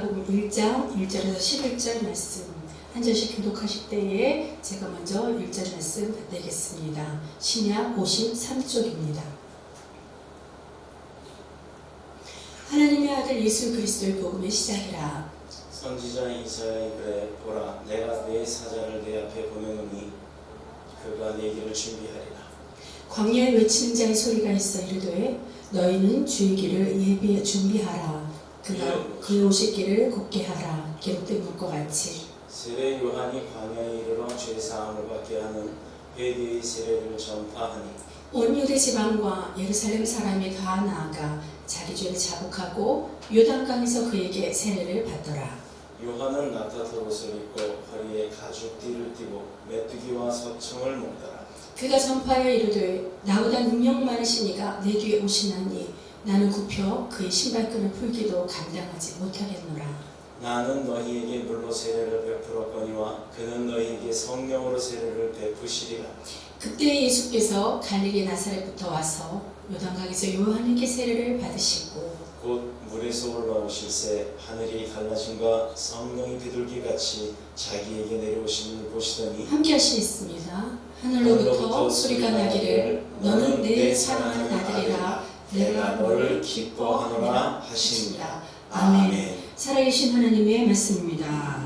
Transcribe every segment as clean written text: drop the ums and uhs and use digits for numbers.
누가복음 1장 1절에서 11절 말씀 한 절씩 교독하실 때에 제가 먼저 1절 말씀 내겠습니다. 신약 53쪽입니다. 하나님의 아들 예수 그리스도의 복음의 시작이라. 선지자 이사야의 이르되 보라 내가 내 사자를 내 앞에 보내노니 그가 내 길을 준비하리라. 광야에 외치는 자의 소리가 있어 이르되 너희는 주의 길을 예비해 준비하라. 그가 그의 오실 길을 곱게 하라. 기록된 것과 같이 세례 요한이 광야에 이르러 죄 사함을 받게 하는 회개의 세례를 전파하니 온 유대 지방과 예루살렘 사람이 다 나아가 자기 죄를 자복하고 요단강에서 그에게 세례를 받더라. 요한은 나타터 옷을 입고 허리에 가죽띠를 띠고 메뚜기와 서청을 먹더라. 그가 전파하여 이르되 나보다 능력 많으신 이가 내 뒤에 오시나니 나는 굽혀 그의 신발끈을 풀기도 감당하지 못하겠노라. 나는 너희에게 물로 세례를 베풀었거니와 그는 너희에게 성령으로 세례를 베푸시리라. 그때 예수께서 갈릴리 나사렛부터 와서 요단강에서 요한에게 세례를 받으시고 곧 물에서 올라오실새 하늘이 갈라짐과 성령이 비둘기같이 자기에게 내려오심을 보시더니 함께 하시겠습니다. 하늘로부터 소리가 나기를 너는 내 사랑하는 아들이라 내가 너를 기뻐하노라 하시니라. 아멘. 살아계신 하나님의 말씀입니다.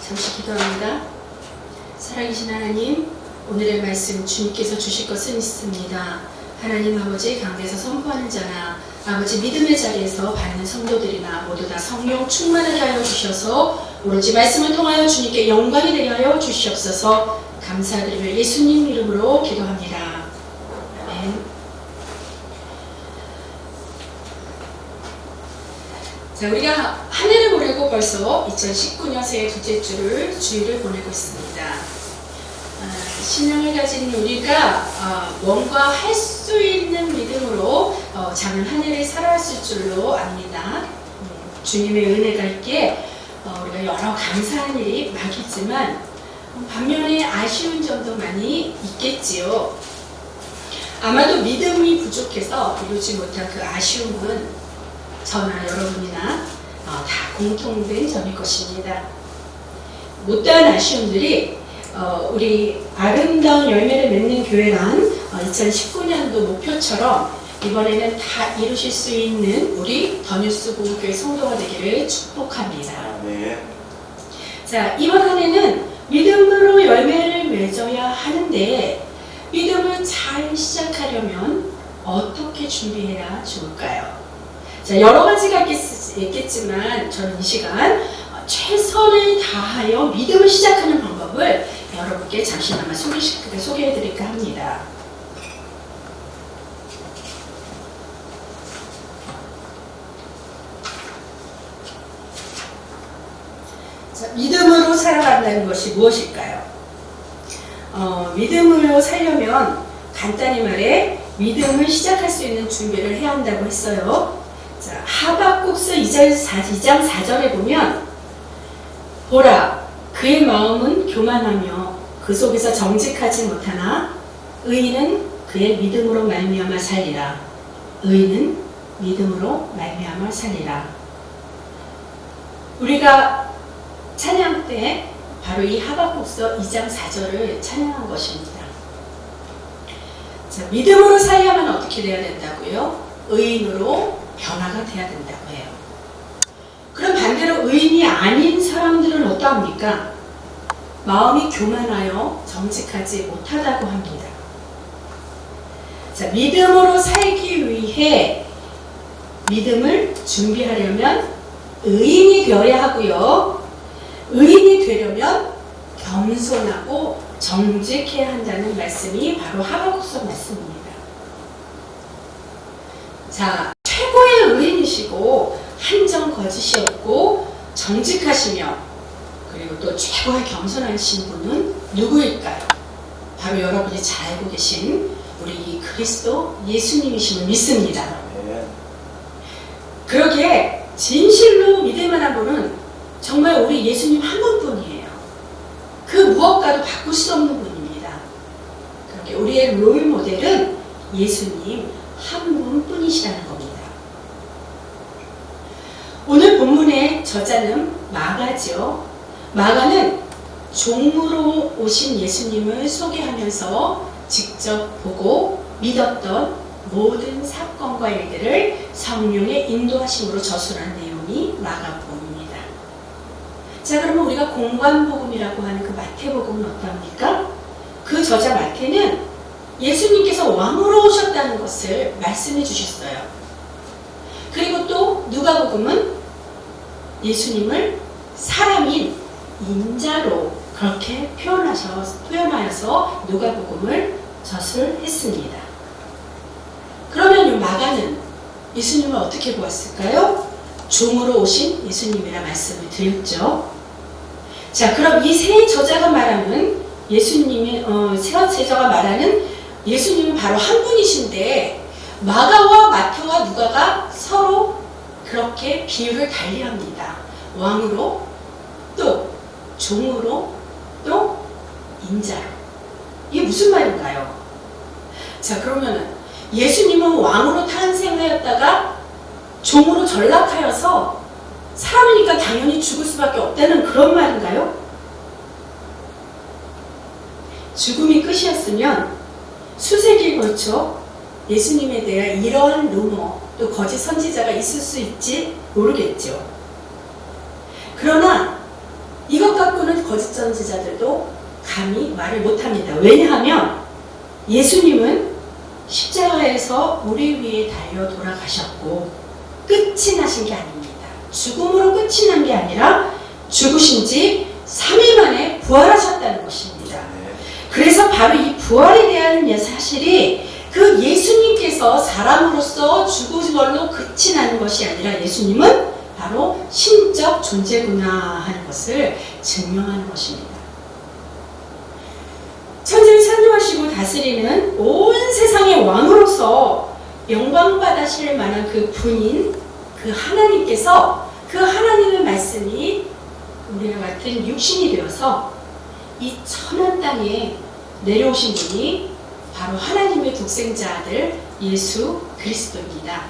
잠시 기도합니다. 살아계신 하나님, 오늘의 말씀 주님께서 주실 것은 있습니다. 하나님 아버지, 가운데서 선포하는 자나 아버지 믿음의 자리에서 받는 성도들이나 모두 다 성령 충만하게 하여 주셔서 오로지 말씀을 통하여 주님께 영광이 되게 하여 주시옵소서. 감사드리며 예수님 이름으로 기도합니다. 아멘. 자, 우리가 한 해를 보내고 벌써 2019년 새해 둘째 주일을 보내고 있습니다. 신앙을 가진 우리가 뭔가 할 수 있는 믿음으로 작은 한 해를 살아왔을 줄로 압니다. 주님의 은혜가 있기에 우리가 여러 감사한 일이 많겠지만 반면에 아쉬운 점도 많이 있겠지요. 아마도 믿음이 부족해서 이루지 못한 그 아쉬움은 저나 여러분이나 다 공통된 점일 것입니다. 못다한 아쉬움들이 우리 아름다운 열매를 맺는 교회란 2019년도 목표처럼 이번에는 다 이루실 수 있는 우리 더뉴스 보교회 성도가 되기를 축복합니다. 아멘. 자, 이번 한 해는 믿음으로 열매를 맺어야 하는데 믿음을 잘 시작하려면 어떻게 준비해야 좋을까요? 자, 여러 가지가 있겠지만 저는 이 시간 최선을 다하여 믿음을 시작하는 방법을 여러분께 잠시나마 소개해드릴까 합니다. 자, 믿음으로 살아간다는 것이 무엇일까요? 믿음으로 살려면 간단히 말해 믿음을 시작할 수 있는 준비를 해야 한다고 했어요. 자, 하박국서 2장 4절에 보면 보라, 그의 마음은 교만하며 그 속에서 정직하지 못하나 의인은 그의 믿음으로 말미암아 살리라. 의인은 믿음으로 말미암아 살리라. 우리가 찬양 때 바로 이 하박국서 2장 4절을 찬양한 것입니다. 자, 믿음으로 살려면 어떻게 돼야 된다고요? 의인으로 변화가 돼야 된다고 해요. 그럼 반대로 의인이 아닌 사람들은 어떠합니까? 마음이 교만하여 정직하지 못하다고 합니다. 자, 믿음으로 살기 위해 믿음을 준비하려면 의인이 되어야 하고요. 의인이 되려면 겸손하고 정직해야 한다는 말씀이 바로 하박국서 말씀입니다. 자, 최고의 의인이시고 한정 거짓이 없고 정직하시며 그리고 또 최고의 겸손하신 분은 누구일까요? 바로 여러분이 잘 알고 계신 우리 그리스도 예수님이심을 믿습니다. 그러기에 진실로 믿을 만한 분은 정말 우리 예수님 한 분뿐이에요. 그 무엇과도 바꿀 수 없는 분입니다. 그렇게 우리의 롤 모델은 예수님 한 분뿐이시라는 겁니다. 오늘 본문의 저자는 마가죠. 마가는 종으로 오신 예수님을 소개하면서 직접 보고 믿었던 모든 사건과 일들을 성령의 인도하심으로 저술한 내용이 마가복음입니다. 자, 그러면 우리가 공관복음이라고 하는 그 마태복음은 어떠합니까? 그 저자 마태는 예수님께서 왕으로 오셨다는 것을 말씀해 주셨어요. 그리고 또 누가복음은 예수님을 사람인 인자로 그렇게 표현하여서 누가복음을 저술했습니다. 그러면 이 마가는 예수님을 어떻게 보았을까요? 종으로 오신 예수님이라 말씀을 드렸죠. 자, 그럼 이 세 저자가 말하는 저자가 말하는 예수님은 바로 한 분이신데 마가와 마태와 누가가 서로 그렇게 비유를 달리합니다. 왕으로 또 종으로 또 인자로. 이게 무슨 말인가요? 자, 그러면은 예수님은 왕으로 탄생하였다가 종으로 전락하여서 사람이니까 당연히 죽을 수밖에 없다는 그런 말인가요? 죽음이 끝이었으면 수세기에 걸쳐 예수님에 대한 이러한 루머 또 거짓 선지자가 있을 수 있지 모르겠죠. 그러나 이것 갖고는 거짓 선지자들도 감히 말을 못합니다. 왜냐하면 예수님은 십자가에서 우리 위에 달려 돌아가셨고 끝이 나신 게 아닙니다. 죽음으로 끝이 난 게 아니라 죽으신 지 3일 만에 부활하셨다는 것입니다. 그래서 바로 이 부활에 대한 사실이 그 예수님께서 사람으로서 죽은 걸로 끝이 나는 것이 아니라 예수님은 바로 신적 존재구나 하는 것을 증명하는 것입니다. 천지를 창조하시고 다스리는 온 세상의 왕으로서 영광받으실 만한 그 분인 그 하나님께서 그 하나님의 말씀이 우리와 같은 육신이 되어서 이 천한 땅에 내려오신 분이 바로 하나님의 독생자 아들 예수 그리스도입니다.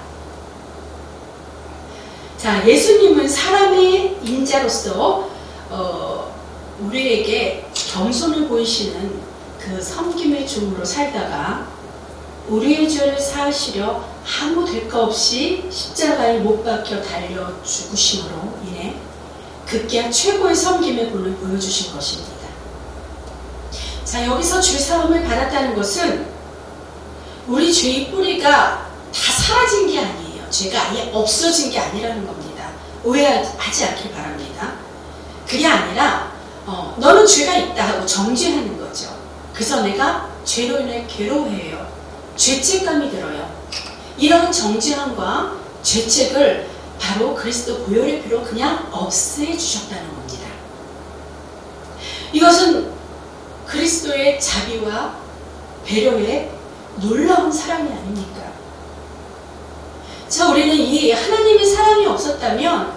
자, 예수님은 사람의 인자로서 우리에게 겸손을 보이시는 그 섬김의 종으로 살다가 우리의 죄를 사하시려 아무 대가 없이 십자가에 못 박혀 달려 죽으심으로 인해 급기야 최고의 섬김의 본을 보여주신 것입니다. 자, 여기서 죄 사함을 받았다는 것은 우리 죄의 뿌리가 다 사라진 게 아니에요. 죄가 아예 없어진 게 아니라는 겁니다. 오해하지 않길 바랍니다. 그게 아니라 너는 죄가 있다 하고 정죄하는 거죠. 그래서 내가 죄로 인해 괴로워해요. 죄책감이 들어요. 이런 정죄함과 죄책을 바로 그리스도 보혈의 피로 그냥 없애 주셨다는 겁니다. 이것은 그리스도의 자비와 배려의 놀라운 사랑이 아닙니까? 자, 우리는 이 하나님의 사랑이 없었다면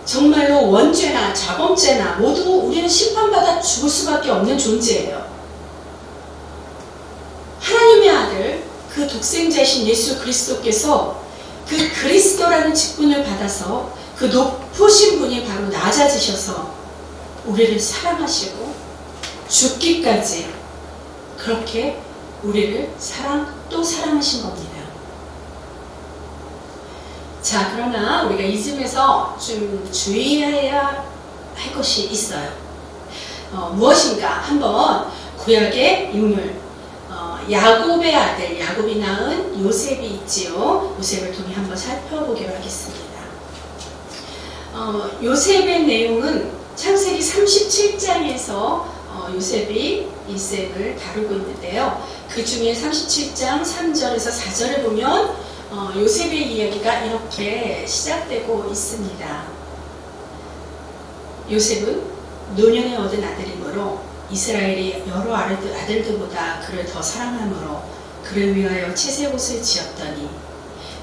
정말로 원죄나 자범죄나 모두 우리는 심판받아 죽을 수밖에 없는 존재예요. 하나님의 아들, 그 독생자이신 예수 그리스도께서 그 그리스도라는 직분을 받아서 그 높으신 분이 바로 낮아지셔서 우리를 사랑하시고 죽기까지 그렇게 우리를 또 사랑하신 겁니다. 자, 그러나 우리가 이 점에서 좀 주의해야 할 것이 있어요. 무엇인가? 한번 구약의 인물, 야곱의 아들, 야곱이 낳은 요셉이 있지요. 요셉을 통해 한번 살펴보기로 하겠습니다. 요셉의 내용은 창세기 37장에서 요셉이 일생을 다루고 있는데요. 그 중에 37장 3절에서 4절을 보면 요셉의 이야기가 이렇게 시작되고 있습니다. 요셉은 노년에 얻은 아들이므로 이스라엘이 여러 아들들보다 그를 더 사랑하므로 그를 위하여 채색옷을 지었더니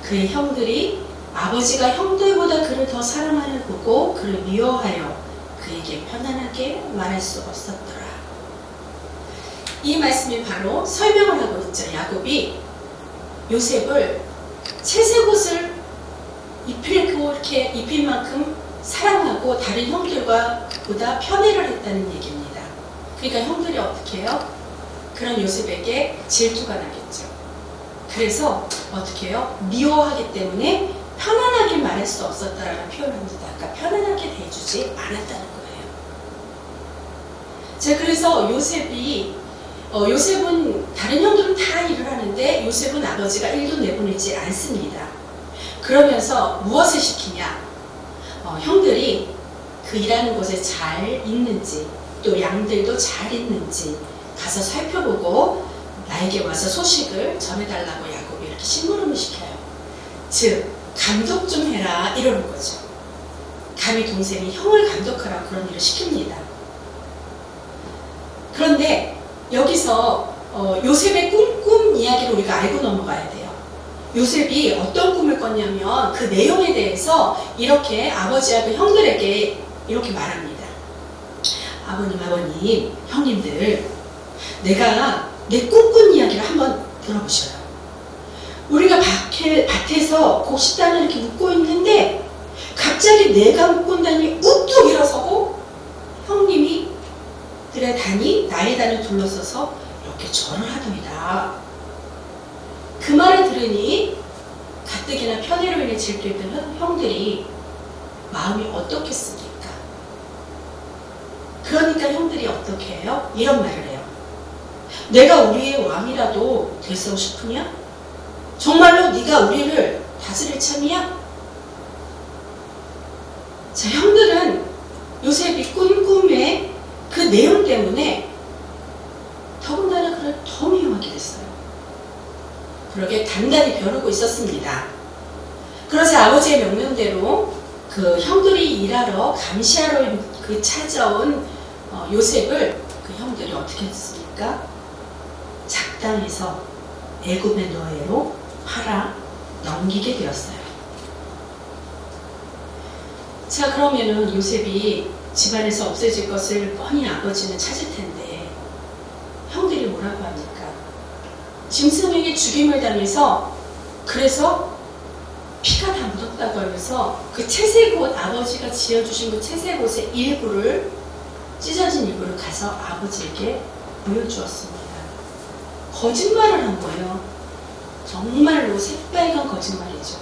그의 형들이 아버지가 형들보다 그를 더 사랑하는 보고 그를 미워하여 그에게 편안하게 말할 수 없었더라. 이 말씀이 바로 설명을 하고 있죠. 야곱이 요셉을 채색옷을 입힐 만큼 사랑하고 다른 형들과 보다 편애를 했다는 얘기입니다. 그러니까 형들이 어떻게 해요? 그런 요셉에게 질투가 나겠죠. 그래서 어떻게 해요? 미워하기 때문에 편안하게 말할 수 없었다라는 표현을 합니다. 그러니까 편안하게 대해주지 않았다는 거예요. 자, 그래서 요셉은 다른 형들은 다 일을 하는데 요셉은 아버지가 일도 내보내지 않습니다. 그러면서 무엇을 시키냐? 형들이 그 일하는 곳에 잘 있는지 또 양들도 잘 있는지 가서 살펴보고 나에게 와서 소식을 전해달라고 야곱이 이렇게 심부름을 시켜요. 즉 감독 좀 해라 이러는 거죠. 감히 동생이 형을 감독하라 그런 일을 시킵니다. 그런데 여기서 요셉의 꿈 이야기를 우리가 알고 넘어가야 돼요. 요셉이 어떤 꿈을 꿨냐면 그 내용에 대해서 이렇게 아버지와 그 형들에게 이렇게 말합니다. 아버님, 형님들, 내가 내 꿈꾼 이야기를 한번 들어보셔요. 우리가 밭에서 곡식단을 이렇게 묶고 있는데 갑자기 내가 묶은 단이 우뚝 일어서고 형님이 들의 단이 나의 단을 둘러서서 이렇게 절을 하더이다. 그 말을 들으니 가뜩이나 편애로 인해 질투했던 형들이 마음이 어떻겠습니까? 그러니까 형들이 어떻게 해요? 이런 말을 해요. 내가 우리의 왕이라도 되고 싶으냐? 정말로 네가 우리를 다스릴 참이야? 자, 형들은 요셉이 꾼 꿈의 그 내용 때문에 더군다나 그를 더 미워하게 됐어요. 그러게 단단히 벼르고 있었습니다. 그래서 아버지의 명령대로 그 형들이 일하러 감시하러 그 찾아온 요셉을 그 형들이 어떻게 했습니까? 작당해서 애굽의 노예로 팔아 넘기게 되었어요. 자, 그러면은 요셉이 집안에서 없어질 것을 뻔히 아버지는 찾을 텐데 형들이 뭐라고 합니까? 짐승에게 죽임을 당해서 그래서 피가 다 묻었다고 하면서 그 채색옷, 아버지가 지어주신 그 채색옷의 일부를 찢어진 일부를 가서 아버지에게 보여주었습니다. 거짓말을 한 거예요. 정말로 새빨간 거짓말이죠.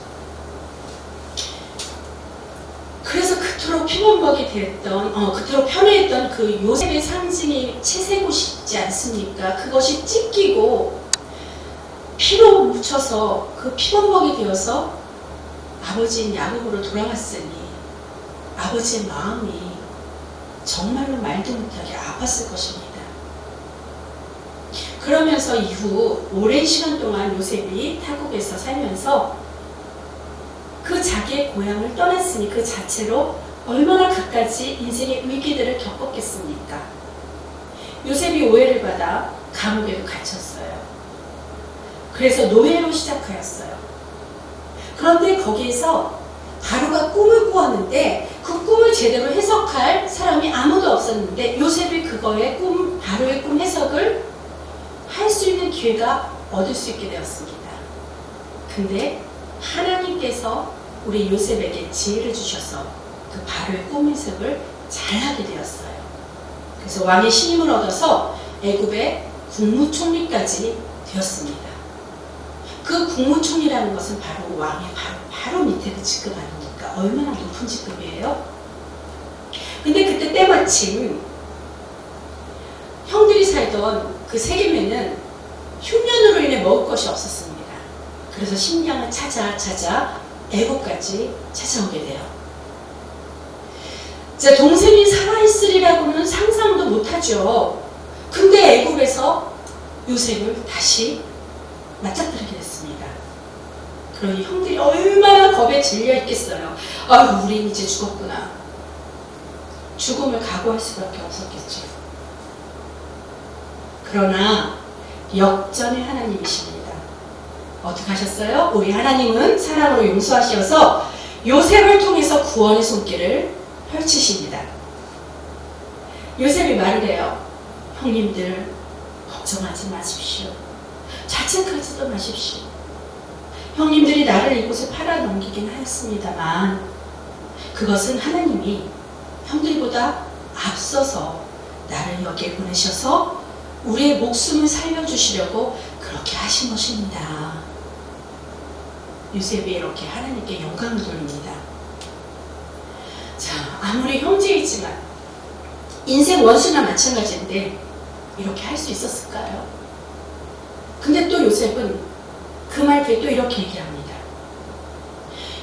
그래서 그토록 피범벅이 됐던, 그토록 편애했던 그 요셉의 상징이 채세고 싶지 않습니까? 그것이 찢기고 피로 묻혀서 그 피범벅이 되어서 아버지인 야곱으로 돌아왔으니 아버지의 마음이 정말로 말도 못하게 아팠을 것입니다. 그러면서 이후 오랜 시간 동안 요셉이 타국에서 살면서 그 자기의 고향을 떠났으니 그 자체로 얼마나 갖가지 인생의 위기들을 겪었겠습니까? 요셉이 오해를 받아 감옥에도 갇혔어요. 그래서 노예로 시작하였어요. 그런데 거기에서 바로가 꿈을 꾸었는데 그 꿈을 제대로 해석할 사람이 아무도 없었는데 요셉이 그거의 바로의 꿈 해석을 할 수 있는 기회가 얻을 수 있게 되었습니다. 근데 하나님께서 우리 요셉에게 지혜를 주셔서 그 바로의 꿈 해석을 잘하게 되었어요. 그래서 왕의 신임을 얻어서 애굽의 국무총리까지 되었습니다. 그 국무총리라는 것은 바로 왕의 바로 밑에 그 직급 아닙니까? 얼마나 높은 직급이에요? 근데 그때 때마침 형들이 살던 그 세겜에는 흉년으로 인해 먹을 것이 없었습니다. 그래서 식량을 찾아 애굽까지 찾아오게 돼요. 자, 동생이 살아있으리라고는 상상도 못하죠. 근데 애굽에서 요셉을 다시 맞닥뜨리게 됐습니다. 그러니 형들이 얼마나 겁에 질려 있겠어요. 아유, 우린 이제 죽었구나. 죽음을 각오할 수밖에 없었겠죠. 그러나 역전의 하나님이십니다. 어떻게 하셨어요? 우리 하나님은 사랑으로 용서하셔서 요셉을 통해서 구원의 손길을 펼치십니다. 요셉이 말을 해요. 형님들 걱정하지 마십시오. 자책하지도 마십시오. 형님들이 나를 이곳에 팔아넘기긴 하였습니다만 그것은 하나님이 형들보다 앞서서 나를 여기에 보내셔서 우리의 목숨을 살려주시려고 그렇게 하신 것입니다. 요셉이 이렇게 하나님께 영광을 돌립니다. 자, 아무리 형제이지만 인생 원수나 마찬가지인데 이렇게 할 수 있었을까요? 근데 또 요셉은 그 말 뒤에 또 이렇게 얘기합니다.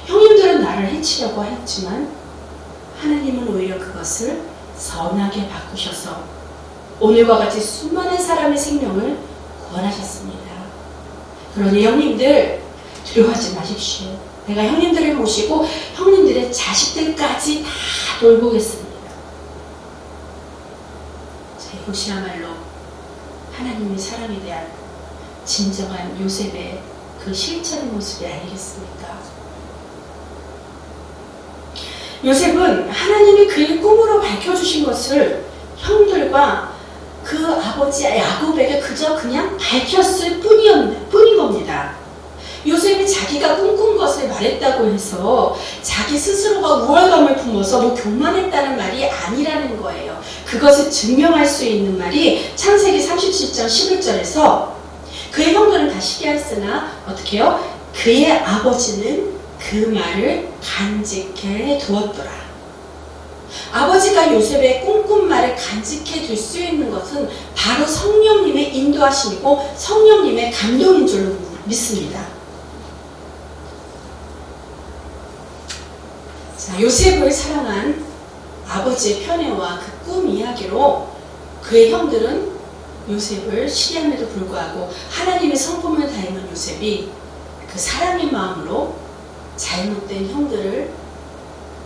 형님들은 나를 해치려고 했지만 하나님은 오히려 그것을 선하게 바꾸셔서 오늘과 같이 수많은 사람의 생명을 구원하셨습니다. 그러니 형님들 두려워하지 마십시오. 내가 형님들을 모시고 형님들의 자식들까지 다 돌보겠습니다. 자, 이것이야말로 하나님의 사랑에 대한 진정한 요셉의 그 실천의 모습이 아니겠습니까? 요셉은 하나님이 그의 꿈으로 밝혀주신 것을 형들과 그 아버지 야곱에게 그냥 밝혔을 뿐인 겁니다. 요셉이 자기가 꿈꾼 것을 말했다고 해서 자기 스스로가 우월감을 품어서 교만했다는 말이 아니라는 거예요. 그것을 증명할 수 있는 말이 창세기 37장 11절에서 그의 형들은 다 시기하였으나 어떻게 해요? 그의 아버지는 그 말을 간직해 두었더라. 아버지가 요셉의 꿈꾼 말을 간직해 둘 수 있는 것은 바로 성령님의 인도하심이고 성령님의 감동인 줄로 믿습니다. 자, 요셉을 사랑한 아버지의 편애와 그 꿈 이야기로 그의 형들은 요셉을 시기함에도 불구하고 하나님의 성품을 닮은 요셉이 그 사랑의 마음으로 잘못된 형들을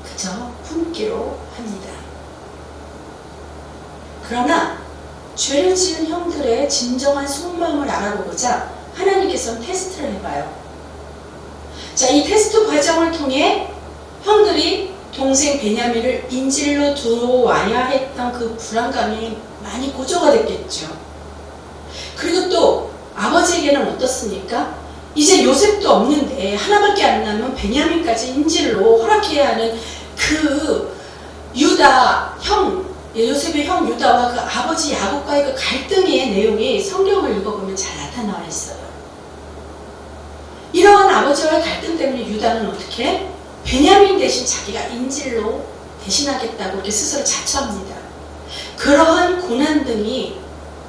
그저 품기로 합니다. 그러나 죄를 지은 형들의 진정한 속마음을 알아보고자 하나님께서는 테스트를 해봐요. 자, 이 테스트 과정을 통해 형들이 동생 베냐민을 인질로 들어와야 했던 그 불안감이 많이 고조가 됐겠죠. 그리고 또 아버지에게는 어떻습니까? 이제 요셉도 없는데 하나밖에 안 남은 베냐민까지 인질로 허락해야 하는 그 유다 형, 요셉의 형 유다와 그 아버지 야곱과의 그 갈등의 내용이 성경을 읽어보면 잘 나타나와 있어요. 이러한 아버지와의 갈등 때문에 유다는 어떻게? 베냐민 대신 자기가 인질로 대신하겠다고 이렇게 스스로 자처합니다. 그러한 고난 등이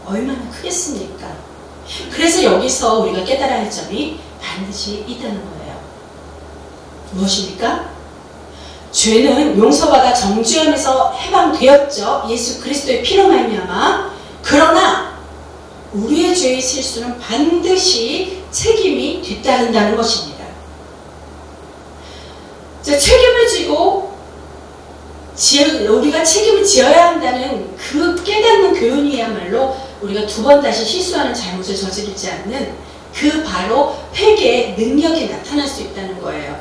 얼마나 크겠습니까? 그래서 여기서 우리가 깨달아야 할 점이 반드시 있다는 거예요. 무엇입니까? 죄는 용서받아 정죄함에서 해방되었죠. 예수 그리스도의 피로 말미암아. 그러나 우리의 죄의 실수는 반드시 책임이 뒤따른다는 것입니다. 자, 책임을 지고 우리가 책임을 지어야 한다는 그 깨닫는 교훈이야말로 우리가 두 번 다시 실수하는 잘못을 저지르지 않는 그 바로 회개의 능력이 나타날 수 있다는 거예요.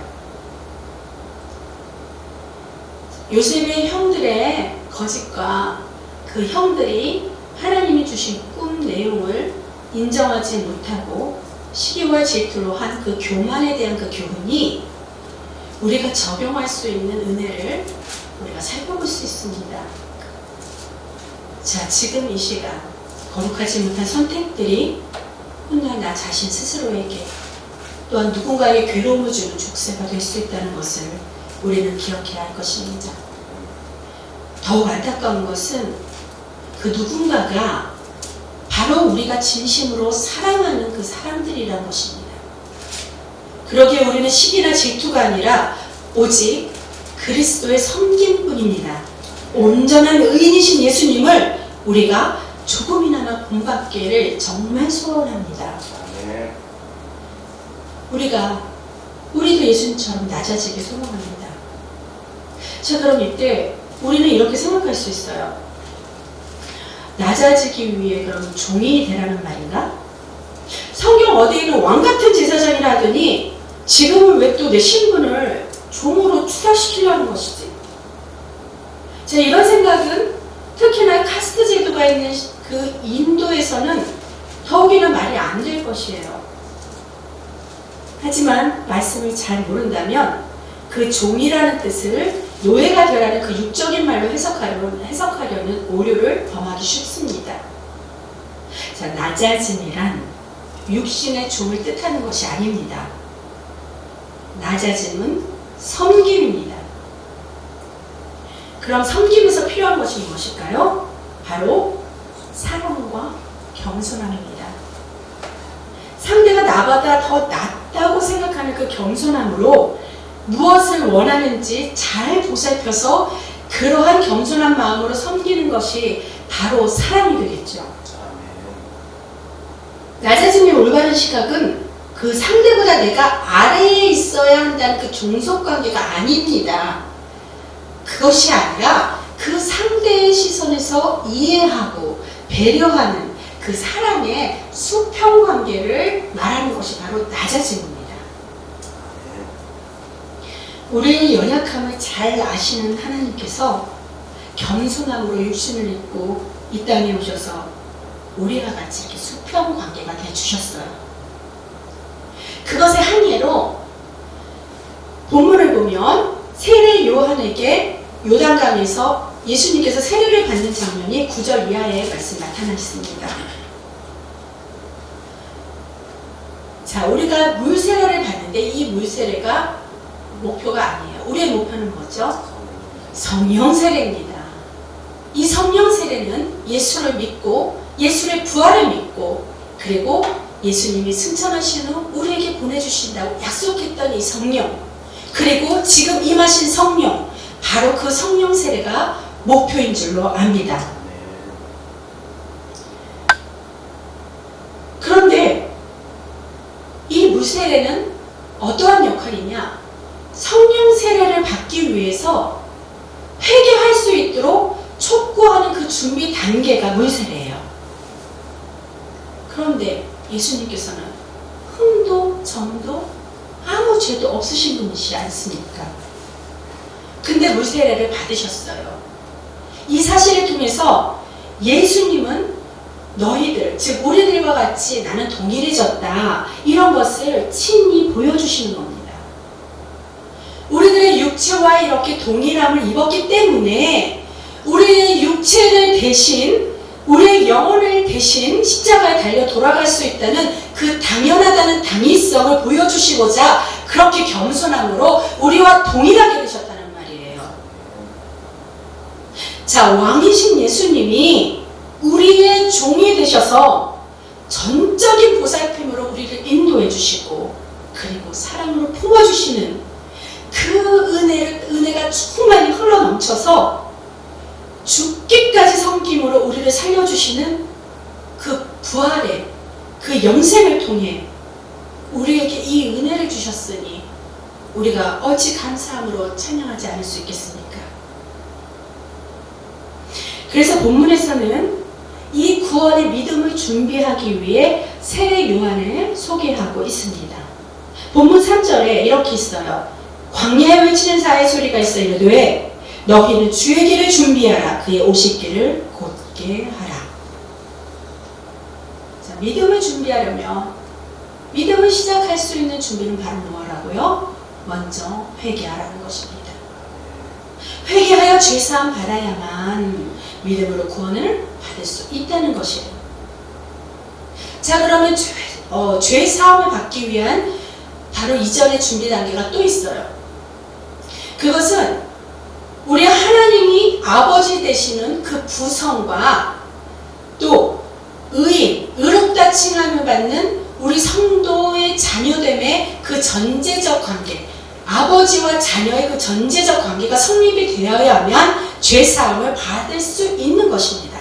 요셉의 형들의 거짓과 그 형들이 하나님이 주신 꿈 내용을 인정하지 못하고 시기와 질투로 한 그 교만에 대한 그 교훈이 우리가 적용할 수 있는 은혜를 우리가 살펴볼 수 있습니다. 자, 지금 이 시간 거룩하지 못한 선택들이 훗날 나 자신 스스로에게 또한 누군가에게 괴로움을 주는 족쇄가 될 수 있다는 것을 우리는 기억해야 할 것입니다. 더욱 안타까운 것은 그 누군가가 바로 우리가 진심으로 사랑하는 그 사람들이라는 것입니다. 그러기에 우리는 시기나 질투가 아니라 오직 그리스도의 섬김뿐입니다. 온전한 의인이신 예수님을 우리가 조금이나마 본받기를 정말 소원합니다. 우리도 예수님처럼 낮아지길 소원합니다. 자, 그럼 이때 우리는 이렇게 생각할 수 있어요. 낮아지기 위해 그럼 종이 되라는 말인가? 성경 어디에는 왕같은 제사장이라 하더니 지금은 왜 또 내 신분을 종으로 추락시키려는 것이지? 자, 이런 생각은 특히나 카스트 제도가 있는 그 인도에서는 더욱이나 말이 안 될 것이에요. 하지만 말씀을 잘 모른다면 그 종이라는 뜻을 노예가 되라는 그 육적인 말로 해석하려는 오류를 범하기 쉽습니다. 자, 낮아짐이란 육신의 종을 뜻하는 것이 아닙니다. 낮아짐은 섬김입니다. 그럼 섬김에서 필요한 것이 무엇일까요? 바로 사랑과 겸손함입니다. 상대가 나보다 더 낫다고 생각하는 그 겸손함으로 무엇을 원하는지 잘 보살펴서 그러한 겸손한 마음으로 섬기는 것이 바로 사랑이 되겠죠. 낮아짐의 올바른 시각은 그 상대보다 내가 아래에 있어야 한다는 그 종속관계가 아닙니다. 그것이 아니라 그 상대의 시선에서 이해하고 배려하는 그 사랑의 수평관계를 말하는 것이 바로 낮아짐입니다. 우리의 연약함을 잘 아시는 하나님께서 겸손함으로 육신을 입고 이 땅에 오셔서 우리와 같이 이렇게 수평관계가 되어주셨어요. 그것의 한 예로 본문을 보면 세례 요한에게 요단강에서 예수님께서 세례를 받는 장면이 9절 이하의 말씀 나타나 있습니다. 자, 우리가 물 세례를 받는데 이 물 세례가 목표가 아니에요. 우리의 목표는 뭐죠? 성령 세례입니다. 이 성령 세례는 예수를 믿고 예수의 부활을 믿고 그리고 예수님이 승천하신 후 우리에게 보내주신다고 약속했던 이 성령, 그리고 지금 임하신 성령, 바로 그 성령 세례가 목표인 줄로 압니다. 그런데 이 물세례는 어떠한 역할이냐? 성령 세례를 받기 위해서 회개할 수 있도록 촉구하는 그 준비 단계가 물세례예요. 그런데 예수님께서는 흠도 점도 아무 죄도 없으신 분이시지 않습니까? 근데 물세례를 받으셨어요. 이 사실을 통해서 예수님은 너희들, 즉 우리들과 같이 나는 동일해졌다, 이런 것을 친히 보여주시는 겁니다. 우리들의 육체와 이렇게 동일함을 입었기 때문에 우리의 육체를 대신 우리의 영혼을 대신 십자가에 달려 돌아갈 수 있다는 그 당연하다는 당위성을 보여주시고자 그렇게 겸손함으로 우리와 동일하게 되셨다는 말이에요. 자, 왕이신 예수님이 우리의 종이 되셔서 전적인 보살핌으로 우리를 인도해 주시고 그리고 사랑으로 품어주시는 그 은혜가 충만히 흘러넘쳐서 죽기까지 섬김으로 우리를 살려주시는 그 부활의 그 영생을 통해 우리에게 이 은혜를 주셨으니 우리가 어찌 감사함으로 찬양하지 않을 수 있겠습니까? 그래서 본문에서는 이 구원의 믿음을 준비하기 위해 세례 요한을 소개하고 있습니다. 본문 3절에 이렇게 있어요. 광야에 외치는 자의 소리가 있어 이르되 너희는 주의 길을 준비하라. 그의 오실 길을 곧게 하라. 자, 믿음을 준비하려면 믿음을 시작할 수 있는 준비는 바로 뭐라고요? 먼저 회개하라는 것입니다. 회개하여 죄사함 받아야만 믿음으로 구원을 받을 수 있다는 것이에요. 자, 그러면 죄사함을 받기 위한 바로 이전의 준비 단계가 또 있어요. 그것은 우리 하나님이 아버지 되시는 그 부성과 또 의롭다 칭함을 받는 우리 성도의 자녀됨의 그 전제적 관계, 아버지와 자녀의 그 전제적 관계가 성립이 되어야만 죄사함을 받을 수 있는 것입니다.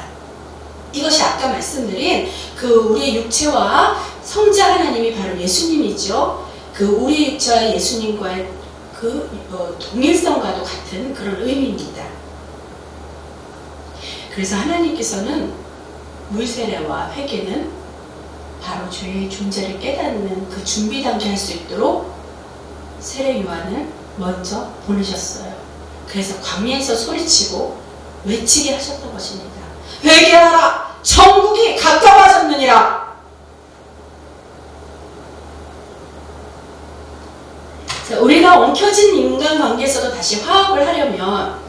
이것이 아까 말씀드린 그 우리의 육체와 성자 하나님이 바로 예수님이죠. 그 우리 육체와 예수님과의 그 동일성과도 같은 그런 의미입니다. 그래서 하나님께서는 물세례와 회개는 바로 죄의 존재를 깨닫는 그 준비 단계 할 수 있도록 세례 요한을 먼저 보내셨어요. 그래서 광야에서 소리치고 외치게 하셨던 것입니다. 회개하라! 천국이 가까워졌느니라! 자, 우리가 엉켜진 인간관계에서도 다시 화합을 하려면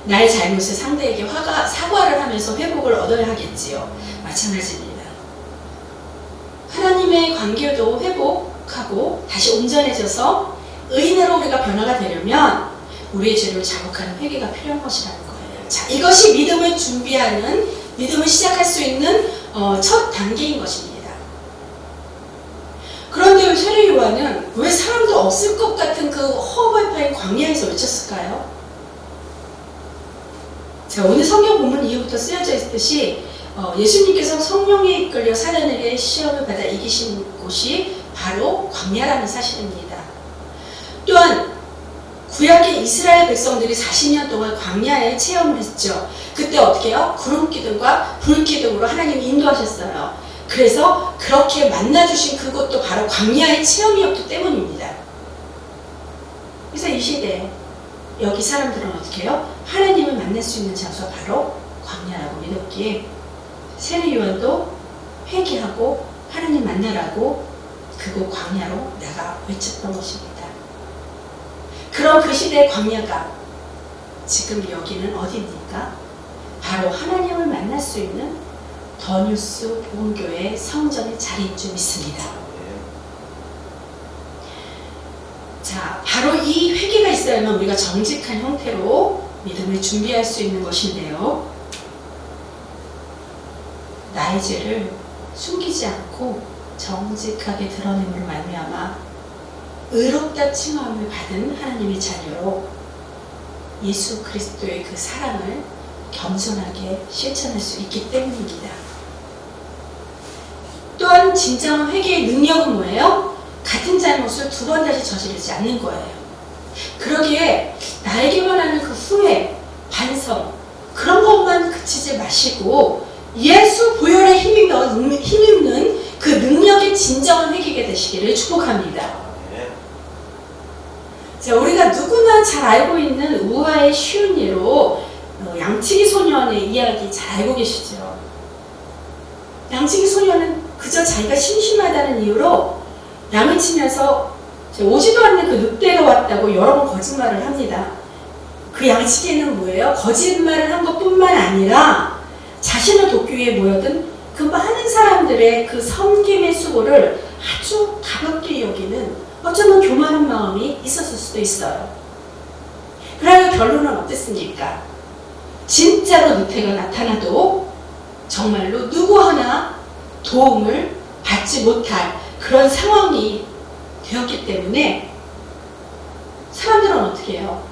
나의 잘못을 상대에게 사과를 하면서 회복을 얻어야 하겠지요. 마찬가지입니다. 하나님의 관계도 회복하고 다시 온전해져서 의인으로 우리가 변화가 되려면 우리의 죄를 자복하는 회개가 필요한 것이라는 거예요. 자, 이것이 믿음을 준비하는, 믿음을 시작할 수 있는 첫 단계인 것입니다. 그런데 세례 요한은 왜 사람도 없을 것 같은 그 허벌파인 광야에서 외쳤을까요? 자, 오늘 성경 본문 이후부터 쓰여져 있듯이 예수님께서 성령에 이끌려 사단에게 시험을 받아 이기신 곳이 바로 광야라는 사실입니다. 또한 구약의 이스라엘 백성들이 40년 동안 광야에 체험을 했죠. 그때 어떻게 해요? 구름기둥과 불기둥으로 하나님이 인도하셨어요. 그래서 그렇게 만나주신 그곳도 바로 광야의 체험이었기 때문입니다. 그래서 이 시대에 여기 사람들은 어떻게 해요? 하나님을 만날 수 있는 장소가 바로 광야라고 믿었기에 세례 요한도 회개하고 하나님 만나라고 그곳 광야로 나가 외쳤던 것입니다. 그럼 그 시대의 광야가 지금 여기는 어디입니까? 바로 하나님을 만날 수 있는 더뉴스 복음교회 성전의 자리인 줄 믿습니다. 자, 바로 이 회개가 있어야만 우리가 정직한 형태로 믿음을 준비할 수 있는 것인데요. 나의 죄를 숨기지 않고 정직하게 드러냄으로 말미암아 의롭다 칭함을 받은 하나님의 자녀로 예수 그리스도의 그 사랑을 겸손하게 실천할 수 있기 때문입니다. 또한 진정한 회개의 능력은 뭐예요? 같은 잘못을 두 번 다시 저지르지 않는 거예요. 그러기에 나에게만 하는 그 후회, 반성 그런 것만 그치지 마시고 예수 보혈에 힘입는 그 능력의 진정한 회개가 되시기를 축복합니다. 자, 우리가 누구나 잘 알고 있는 우화의 쉬운 예로 양치기 소년의 이야기 잘 알고 계시죠? 양치기 소년은 그저 자기가 심심하다는 이유로 양을 치면서 오지도 않는 그 늑대가 왔다고 여러 번 거짓말을 합니다. 그 양치기는 뭐예요? 거짓말을 한 것뿐만 아니라 자신을 돕기 위해 모여든 그 많은 사람들의 그 섬김의 수고를 아주 가볍게 여기는 어쩌면 교만한 마음이 있었을 수도 있어요. 그러나 결론은 어땠습니까? 진짜로 누태가 나타나도 정말로 누구 하나 도움을 받지 못할 그런 상황이 되었기 때문에 사람들은 어떻게 해요?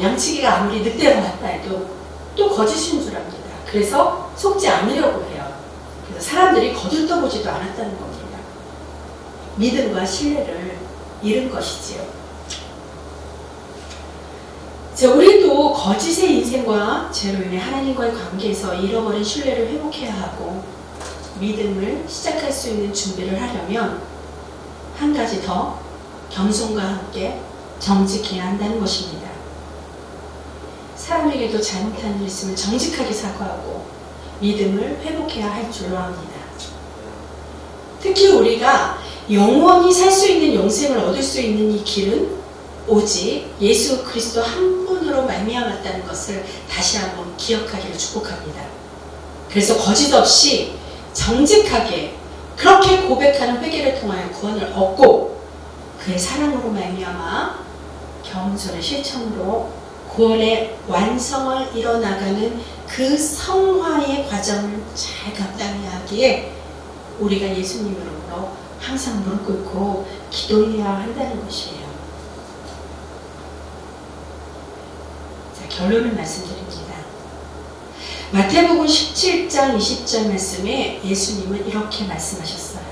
양치기가 아무리 늑대가 났다 해도 또 거짓인 줄 압니다. 그래서 속지 않으려고 해요. 그래서 사람들이 거들떠보지도 않았다는 겁니다. 믿음과 신뢰를 잃은 것이지요. 우리도 거짓의 인생과 죄로 인해 하나님과의 관계에서 잃어버린 신뢰를 회복해야 하고 믿음을 시작할 수 있는 준비를 하려면 한 가지 더 겸손과 함께 정직해야 한다는 것입니다. 사람에게도 잘못한 일 있으면 정직하게 사과하고 믿음을 회복해야 할 줄로 압니다. 특히 우리가 영원히 살 수 있는 영생을 얻을 수 있는 이 길은 오직 예수 그리스도 한 분으로 말미암았다는 것을 다시 한번 기억하기를 축복합니다. 그래서 거짓 없이 정직하게 그렇게 고백하는 회개를 통하여 구원을 얻고 그의 사랑으로 말미암아 겸손의 실천으로 구원의 완성을 이뤄나가는 그 성화의 과정을 잘 감당해야 하기에 우리가 예수님 이름으로 항상 무릎 꿇고 기도해야 한다는 것이에요. 자, 결론을 말씀드립니다. 마태복음 17장 20절 말씀에 예수님은 이렇게 말씀하셨어요.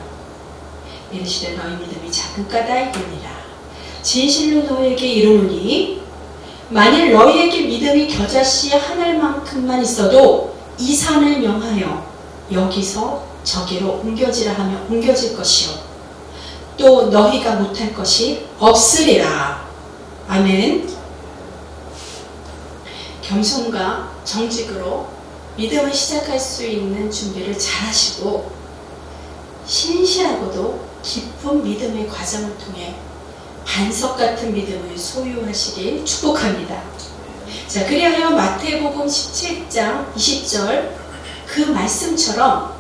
이르시되 너희 믿음이 작은 까닭이니라. 진실로 너희에게 이르노니 만일 너희에게 믿음이 겨자씨 하늘만큼만 있어도 이 산을 명하여 여기서 저기로 옮겨지라 하면 옮겨질 것이요 또 너희가 못할 것이 없으리라. 아멘. 겸손과 정직으로 믿음을 시작할 수 있는 준비를 잘 하시고 신실하고도 깊은 믿음의 과정을 통해 반석 같은 믿음을 소유하시길 축복합니다. 자, 그리하여 마태복음 17장 20절 그 말씀처럼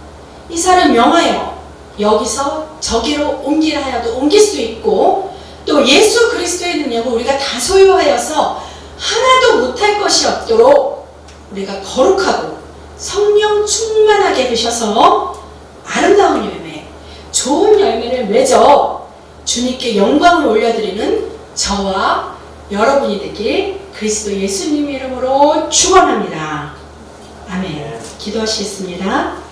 이 산을 명하여 여기서 저기로 옮기라 하여도 옮길 수 있고 또 예수 그리스도의 능력을 우리가 다 소유하여서 하나도 못할 것이 없도록 우리가 거룩하고 성령 충만하게 되셔서 아름다운 열매, 좋은 열매를 맺어 주님께 영광을 올려드리는 저와 여러분이 되길 그리스도 예수님 이름으로 축원합니다. 아멘. 기도하시겠습니다.